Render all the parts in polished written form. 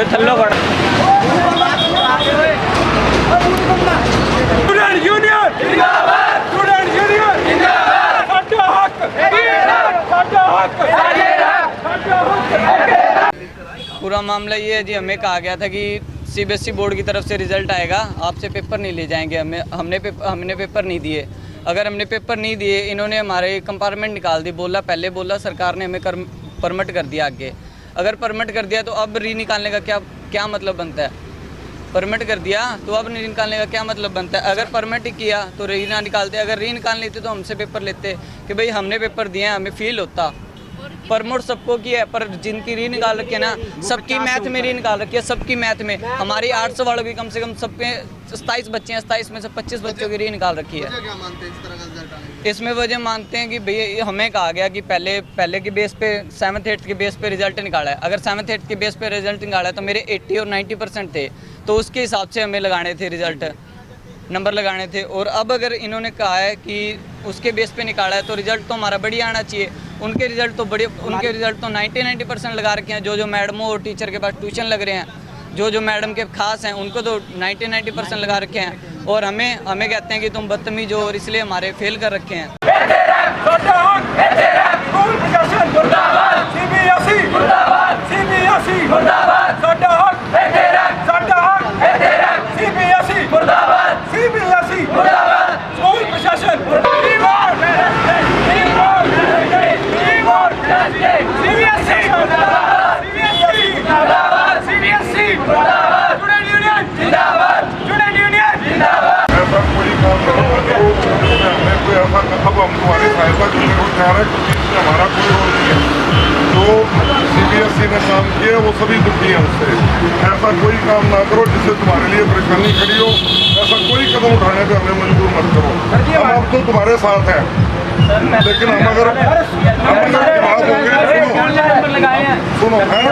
थल्लो खड़ा student union जिंदाबाद, student union जिंदाबाद, साडा हक साडा हक साडा हक। पूरा मामला ये है जी, हमें कहा गया था कि सीबीएसई बोर्ड की तरफ से रिजल्ट आएगा, आपसे पेपर नहीं ले जाएंगे। हमने पेपर नहीं दिए। अगर हमने पेपर नहीं दिए, इन्होंने हमारे कंपार्टमेंट निकाल दी। पहले बोला सरकार ने हमें परमिट कर दिया आगे। अगर परमिट कर दिया तो अब री निकालने का क्या मतलब बनता है? परमिट कर दिया तो अब री निकालने का क्या मतलब बनता है? अगर परमिट ही किया तो री ना निकालते। अगर री निकाल लेते तो हमसे पेपर लेते कि भाई हमने पेपर दिए हैं, हमें फील होता। प्रमोट सबको की है, पर जिनकी री निकाल रखी है ना, सबकी मैथ में री निकाल रखी है, सबकी मैथ में। हमारी 800 वालों की कम से कम सब पे 27 बच्चे हैं, 27 में से 25 बच्चों की री निकाल रखी है। क्या मानते हैं इस तरह का रिजल्ट आने में? इसमें वजह मानते हैं कि भैया हमें कहा गया कि पहले के बेस पे 7th 8th के बेस पे रिजल्ट निकाला है। अगर 7th 8th के बेस पे रिजल्ट निकाला है तो मेरे 80 और 90% थे, तो उसके हिसाब से हमें लगाने थे रिजल्ट, नंबर लगाने थे। और अब अगर इन्होंने कहा है कि उसके बेस पे निकाला है तो रिजल्ट तो हमारा बढ़िया आना चाहिए। उनके रिजल्ट तो 90% लगा रखे हैं। जो मैडमों और टीचर के पास ट्यूशन लग रहे हैं, जो मैडम के खास हैं, उनको तो 90% लगा रखे हैं। और हमें कहते हैं कि तुम बदतमीज हो और इसलिए हमारे फेल कर रखे हैं। अब हम तुम्हारी सहायता करने को तैयार है, क्योंकि इसमें हमारा कोई रोल नहीं है। जो सीबीएसई ने काम किया वो सभी दुखी हैं उससे। ऐसा कोई काम ना करो जिससे तुम्हारे लिए परेशानी खड़ी हो। ऐसा कोई कदम उठाने पर हमें मजबूर मत करो। हम अब तो तुम्हारे साथ हैं, लेकिन हम अगर खिलाफ होंगे, सुनो है,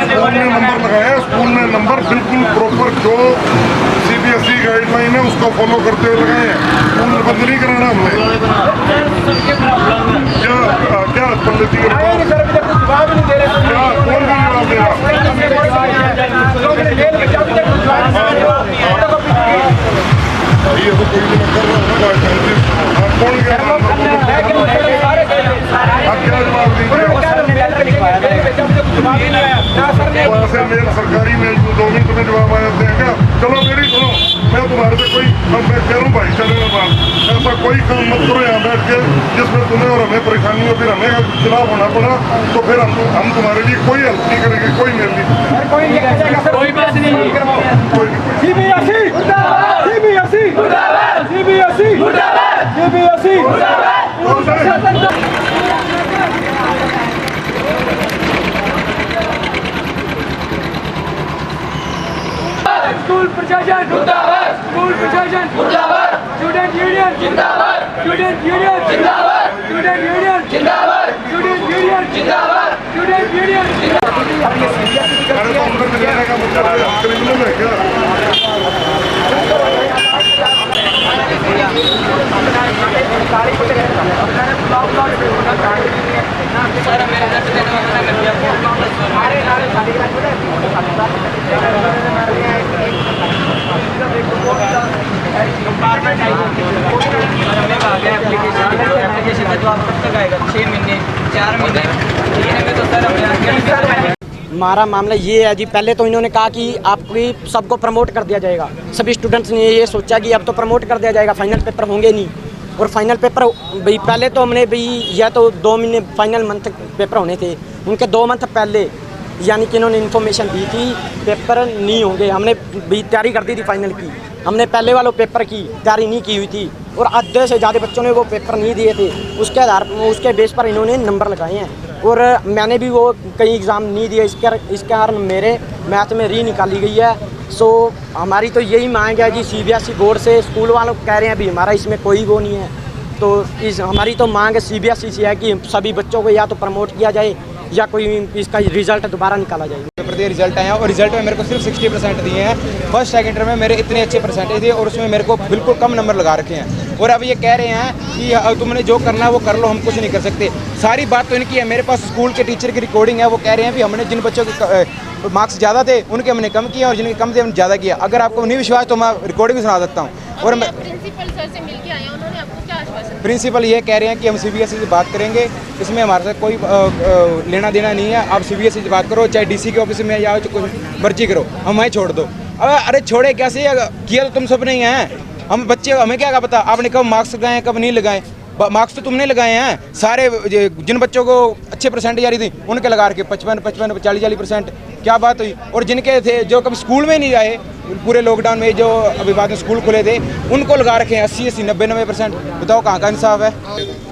स्कूल ने नंबर लगाए हैं, स्कूल ने नंबर बिल्कुल प्रॉपर जो सीबीएसई गाइडलाइन है उसको फॉलो करते हुए लगाए हैं। स्कूल बंद नहीं कराना हमने। क्या पंडित जी क्या कौन भी जवाब दे ये तो कोई भी कर रहा है, कौन क्या जवाब देंगे? मेल सरकारी मेल 2 मिनट में जवाब आ जाते हैं क्या? चलो मेरी सुनो, मैं तुम्हारे से कोई मैं कह रहा हूँ भाई चले ना बात, ऐसा कोई काम मत करो यहाँ बैठ के जिसमें तुम्हें और हमें परेशानी हो, फिर हमें खिलाफ होना पड़ा तो फिर हम तुम्हारे लिए कोई हेल्प नहीं करेंगे, कोई मेल नहीं, कोई बात नहीं। स्कूल प्रशासन मुर्दाबाद, स्कूल प्रशासन मुर्दाबाद, स्टूडेंट यूनियन जिंदाबाद, स्टूडेंट यूनियन जिंदाबाद, स्टूडेंट यूनियन जिंदाबाद, स्टूडेंट यूनियन जिंदाबाद, स्टूडेंट यूनियन एप्लीकेशन का जवाब कब तक आएगा? 6 महीने 4 महीने में तो सर हमारा मामला ये है जी, पहले तो इन्होंने कहा कि आपकी सबको प्रमोट कर दिया जाएगा। सभी स्टूडेंट्स ने ये सोचा कि अब तो प्रमोट कर दिया जाएगा, फाइनल पेपर होंगे नहीं। और फाइनल पेपर भाई पहले तो हमने भाई या तो 2 महीने फाइनल मंथ पेपर होने थे, उनके 2 मंथ पहले यानी कि इन्होंने इन्फॉर्मेशन दी थी पेपर नहीं होंगे। हमने भी तैयारी कर दी थी फाइनल की, हमने पहले वालों पेपर की तैयारी नहीं की हुई थी और आधे से ज़्यादा बच्चों ने वो पेपर नहीं दिए थे। उसके बेस पर इन्होंने नंबर लगाए हैं और मैंने भी वो कई एग्ज़ाम नहीं दिए। इसके कारण मेरे मैथ में री निकाली गई है। सो हमारी तो यही मांग है कि सीबीएसई बोर्ड से, स्कूल वालों कह रहे हैं अभी हमारा इसमें कोई वो नहीं है, तो हमारी तो मांग सीबीएसई से है कि सभी बच्चों को या तो प्रमोट किया जाए या कोई इसका रिजल्ट दोबारा निकाला जाए। पेपर दिए, रिजल्ट आया और रिजल्ट में मेरे को सिर्फ 60% दिए हैं। फर्स्ट सेकंड में मेरे इतने अच्छे परसेंटेज थे और उसमें मेरे को बिल्कुल कम नंबर लगा रखे हैं। और अब ये कह रहे हैं कि तुमने जो करना है वो कर लो, हम कुछ नहीं कर सकते। सारी बात तो इनकी है। मेरे पास स्कूल के टीचर की रिकॉर्डिंग है, वो कह रहे हैं कि हमने जिन बच्चों के मार्क्स ज़्यादा थे उनके हमने कम किया और जिनके कम थे हमने ज़्यादा किया। अगर आपको नहीं विश्वास तो मैं रिकॉर्डिंग सुना देता हूँ। और मैं प्रिंसिपल सर से मिलके आए हैं, उन्होंने आपको क्या आश्वासन? प्रिंसिपल ये कह रहे हैं कि हम सीबीएसई से बात करेंगे, इसमें हमारे साथ कोई लेना देना नहीं है। आप सीबीएसई से बात करो, चाहे डीसी के ऑफिस में जाओ, कुछ मर्जी करो, हमें छोड़ दो। अरे छोड़े कैसे, किया तो तुम सब नहीं हैं। हम बच्चे, हमें क्या पता आपने कब मार्क्स लगाए कब नहीं लगाए। मार्क्स तो तुमने लगाए हैं सारे। जिन बच्चों को अच्छे परसेंट जा रही थी उनके लगा रखे 55 40% क्या बात हुई। और जिनके थे जो कभी स्कूल में नहीं आए पूरे लॉकडाउन में, जो अभी बाद में स्कूल खुले थे, उनको लगा रखे हैं 80 90% बताओ कहाँ का इंसाफ है।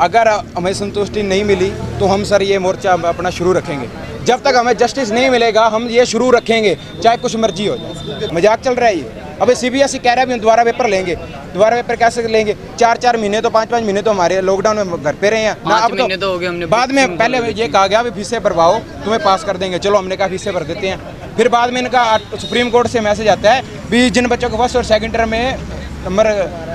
अगर हमें संतुष्टि नहीं मिली तो हम सर ये मोर्चा अपना शुरू रखेंगे। जब तक हमें जस्टिस नहीं मिलेगा हम ये शुरू रखेंगे, चाहे कुछ मर्जी हो जाए। मजाक चल रहा है ये। अभी सीबीएसई कह रहा है भी हम दोबारा पेपर लेंगे। दोबारा पेपर कैसे लेंगे? 4 महीने तो 5 महीने तो हमारे लॉकडाउन में घर पे रहे हैं ना। 5 अब महीने तो हो गए हमने। बाद में पहले ये कहा गया भी फीसें भरवाओ, तुम्हें पास कर देंगे। चलो हमने कहा फीसें भर देते हैं। फिर बाद में इनका सुप्रीम कोर्ट से मैसेज आता है भी जिन बच्चों को फर्स्ट और सेकंड टर्म में नंबर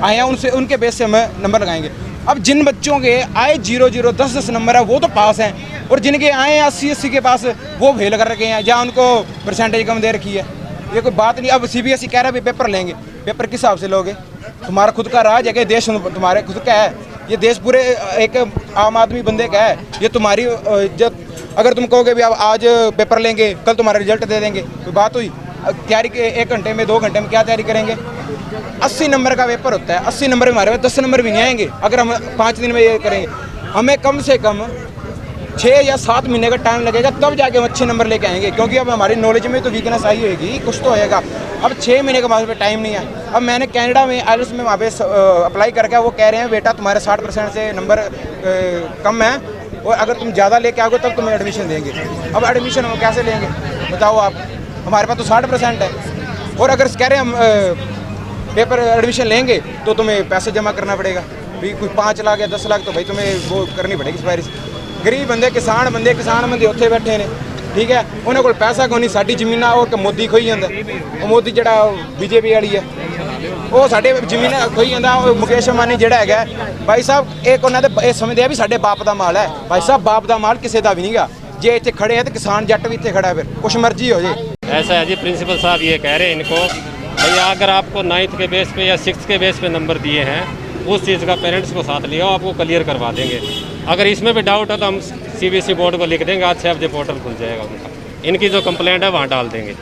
आए हैं उनसे उनके बेस से हम नंबर लगाएंगे। अब जिन बच्चों के आए 0 10 नंबर है वो तो पास हैं, और जिनके आए 80 के पास वो फेल कर रखे हैं, जहाँ उनको परसेंटेज कम दे रखी है। ये कोई बात नहीं। अब सीबीएसई कह रहा है पेपर लेंगे। पेपर किस हिसाब से लोगे? तुम्हारा खुद का राज है कि देश तुम्हारे खुद का है? ये देश पूरे एक आम आदमी बंदे का है। ये तुम्हारी इज्जत, अगर तुम कहोगे भी अब आज पेपर लेंगे कल तुम्हारा रिजल्ट दे देंगे, तो बात हुई? तैयारी के 1 घंटे में 2 घंटे में क्या तैयारी करेंगे? 80 नंबर का पेपर होता है। 80 नंबर में हमारे पास 10 नंबर भी नहीं आएंगे अगर हम 5 दिन में ये करेंगे। हमें कम से कम 6 या 7 महीने का टाइम लगेगा, तब जाके हम अच्छे नंबर लेके आएंगे। क्योंकि अब हमारी नॉलेज में तो वीकनेस आई होगी, कुछ तो होएगा। अब 6 महीने का हमारे पे टाइम नहीं है। अब मैंने कनाडा में आईएलटीएस में वहाँ पे अप्लाई करके, वो कह रहे हैं बेटा तुम्हारे 60% से नंबर कम है और अगर तुम ज़्यादा लेके आओगे तब तुम्हें एडमिशन देंगे। अब एडमिशन हम कैसे लेंगे बताओ आप? हमारे पास तो 60% है। और अगर कह रहे हैं हम पेपर एडमिशन लेंगे तो तुम्हें पैसे जमा करना पड़ेगा भी, कोई 5 लाख या 10 लाख तो भाई तुम्हें वो करनी पड़ेगी सिफारिश। गरीब बंदे किसान बंदे उत्थे बैठे ने, ठीक है, उन्होंने कोल पैसा कोई नहीं। साडी जमीनां और मोदी खोई जांदा, वो मोदी जिहड़ा बीजेपी वाली है वो साडे जमीनां खोई जांदा। मुकेश अंबानी जिहड़ा हैगा भाई साहब एक उन्हां दे ये समझदे आ भी साडे बाप दा माल है। भाई साहब बाप दा माल किसी दा भी नहीं गा। जे इत्थे खड़े हैं तो किसान जट भी इत्थे खड़ा है, फिर कुछ मर्जी हो जाए। ऐसा है जी, प्रिंसिपल साहब ये कह रहे हैं इनको भैया अगर आपको 9th के बेस पे या 6th के बेस पे नंबर दिए हैं उस चीज़ का पेरेंट्स को साथ लिया आपको क्लियर करवा देंगे। अगर इसमें भी डाउट है तो हम सीबीएसई बोर्ड को लिख देंगे, आज 6 बजे पोर्टल खुल जाएगा उनका, इनकी जो कंप्लेंट है वहाँ डाल देंगे।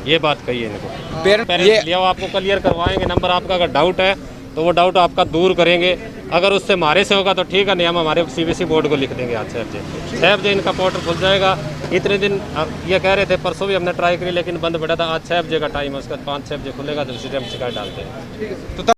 ये बात कही है इनको। पेरेंट्स लिया आपको क्लियर करवाएंगे नंबर आपका। अगर डाउट है तो वो डाउट आपका दूर करेंगे। अगर उससे हमारे से होगा तो ठीक है, नहीं हम हमारे सीबीएसई बोर्ड को लिख देंगे आज 6 बजे इनका पोर्टल खुल जाएगा। इतने दिन ये कह रहे थे, परसों भी हमने ट्राई करी लेकिन बंद पड़ा था। आज 6 बजे का टाइम है, उसका 5-6 बजे खुलेगा तो उसी टाइम शिकायत डालते हैं।